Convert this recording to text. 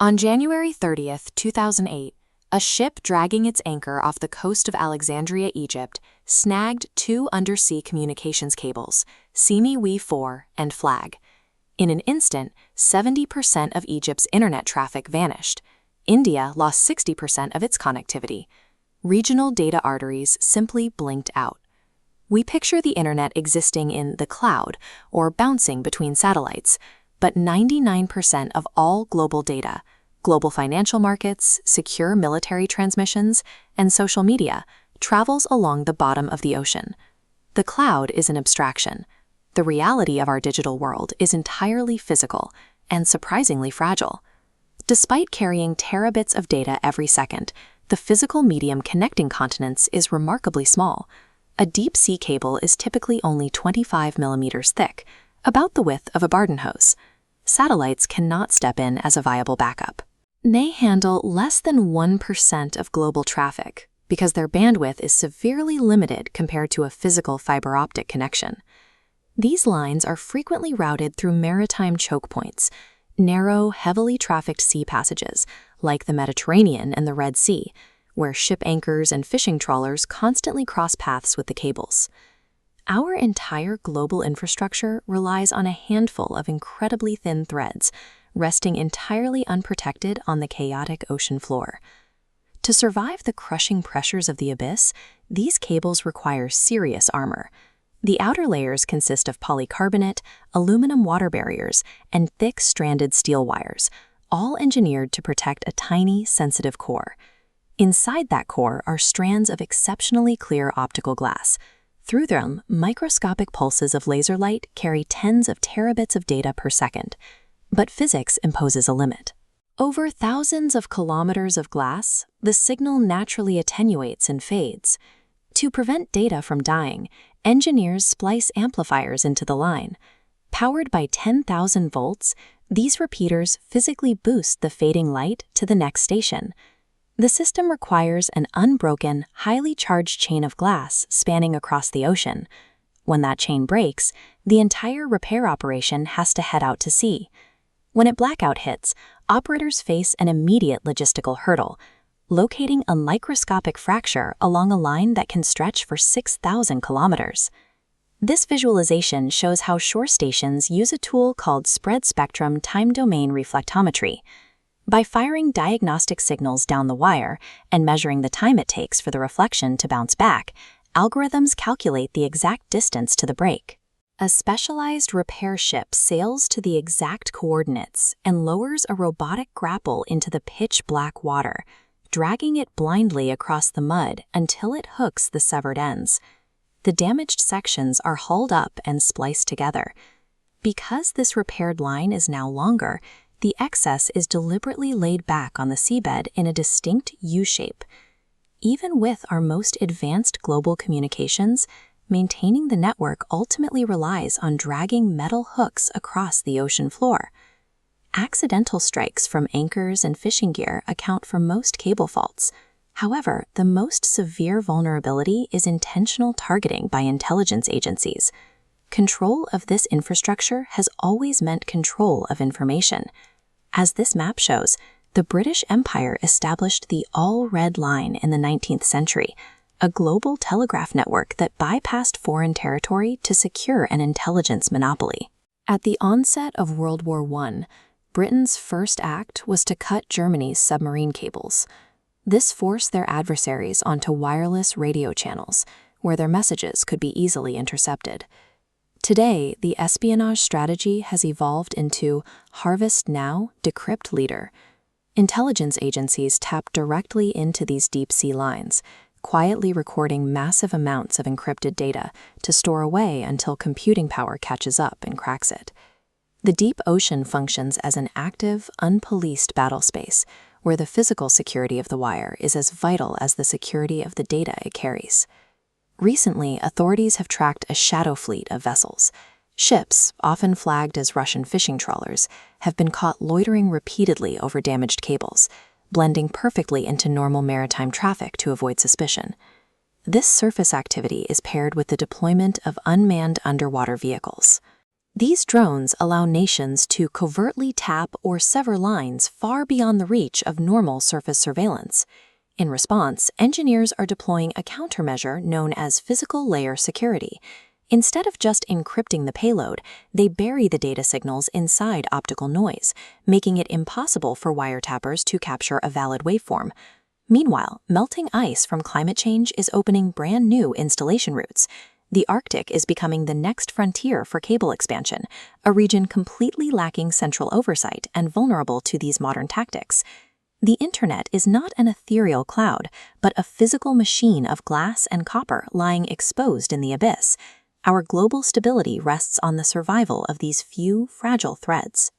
On January 30, 2008, a ship dragging its anchor off the coast of Alexandria, Egypt, snagged two undersea communications cables, SEAMI-WE4 and FLAG. In an instant, 70% of Egypt's internet traffic vanished. India lost 60% of its connectivity. Regional data arteries simply blinked out. We picture the internet existing in the cloud or bouncing between satellites, but 99% of all global data, global financial markets, secure military transmissions, and social media travels along the bottom of the ocean. The cloud is an abstraction. The reality of our digital world is entirely physical and surprisingly fragile. Despite carrying terabits of data every second, the physical medium connecting continents is remarkably small. A deep-sea cable is typically only 25 millimeters thick, about the width of a garden hose. Satellites cannot step in as a viable backup. They handle less than 1% of global traffic because their bandwidth is severely limited compared to a physical fiber optic connection. These lines are frequently routed through maritime choke points, narrow, heavily trafficked sea passages like the Mediterranean and the Red Sea, where ship anchors and fishing trawlers constantly cross paths with the cables. Our entire global infrastructure relies on a handful of incredibly thin threads, resting entirely unprotected on the chaotic ocean floor. To survive the crushing pressures of the abyss, these cables require serious armor. The outer layers consist of polycarbonate, aluminum water barriers, and thick stranded steel wires, all engineered to protect a tiny, sensitive core. Inside that core are strands of exceptionally clear optical glass. Through them, microscopic pulses of laser light carry tens of terabits of data per second. But physics imposes a limit. Over thousands of kilometers of glass, the signal naturally attenuates and fades. To prevent data from dying, engineers splice amplifiers into the line. Powered by 10,000 volts, these repeaters physically boost the fading light to the next station. The system requires an unbroken, highly charged chain of glass spanning across the ocean. When that chain breaks, the entire repair operation has to head out to sea. When a blackout hits, operators face an immediate logistical hurdle, locating a microscopic fracture along a line that can stretch for 6,000 kilometers. This visualization shows how shore stations use a tool called spread-spectrum time-domain reflectometry. By firing diagnostic signals down the wire and measuring the time it takes for the reflection to bounce back, algorithms calculate the exact distance to the break. A specialized repair ship sails to the exact coordinates and lowers a robotic grapple into the pitch-black water, dragging it blindly across the mud until it hooks the severed ends. The damaged sections are hauled up and spliced together. Because this repaired line is now longer, the excess is deliberately laid back on the seabed in a distinct U-shape. Even with our most advanced global communications, maintaining the network ultimately relies on dragging metal hooks across the ocean floor. Accidental strikes from anchors and fishing gear account for most cable faults. However, the most severe vulnerability is intentional targeting by intelligence agencies. Control of this infrastructure has always meant control of information. As this map shows, the British Empire established the All-Red Line in the 19th century, a global telegraph network that bypassed foreign territory to secure an intelligence monopoly. At the onset of World War I, Britain's first act was to cut Germany's submarine cables. This forced their adversaries onto wireless radio channels, where their messages could be easily intercepted. Today, the espionage strategy has evolved into harvest now, decrypt later. Intelligence agencies tap directly into these deep-sea lines, quietly recording massive amounts of encrypted data to store away until computing power catches up and cracks it. The deep ocean functions as an active, unpoliced battle space, where the physical security of the wire is as vital as the security of the data it carries. Recently, authorities have tracked a shadow fleet of vessels. Ships, often flagged as Russian fishing trawlers, have been caught loitering repeatedly over damaged cables, blending perfectly into normal maritime traffic to avoid suspicion. This surface activity is paired with the deployment of unmanned underwater vehicles. These drones allow nations to covertly tap or sever lines far beyond the reach of normal surface surveillance. In response, engineers are deploying a countermeasure known as physical layer security. Instead of just encrypting the payload, they bury the data signals inside optical noise, making it impossible for wiretappers to capture a valid waveform. Meanwhile, melting ice from climate change is opening brand new installation routes. The Arctic is becoming the next frontier for cable expansion, a region completely lacking central oversight and vulnerable to these modern tactics. The internet is not an ethereal cloud, but a physical machine of glass and copper lying exposed in the abyss. Our global stability rests on the survival of these few fragile threads.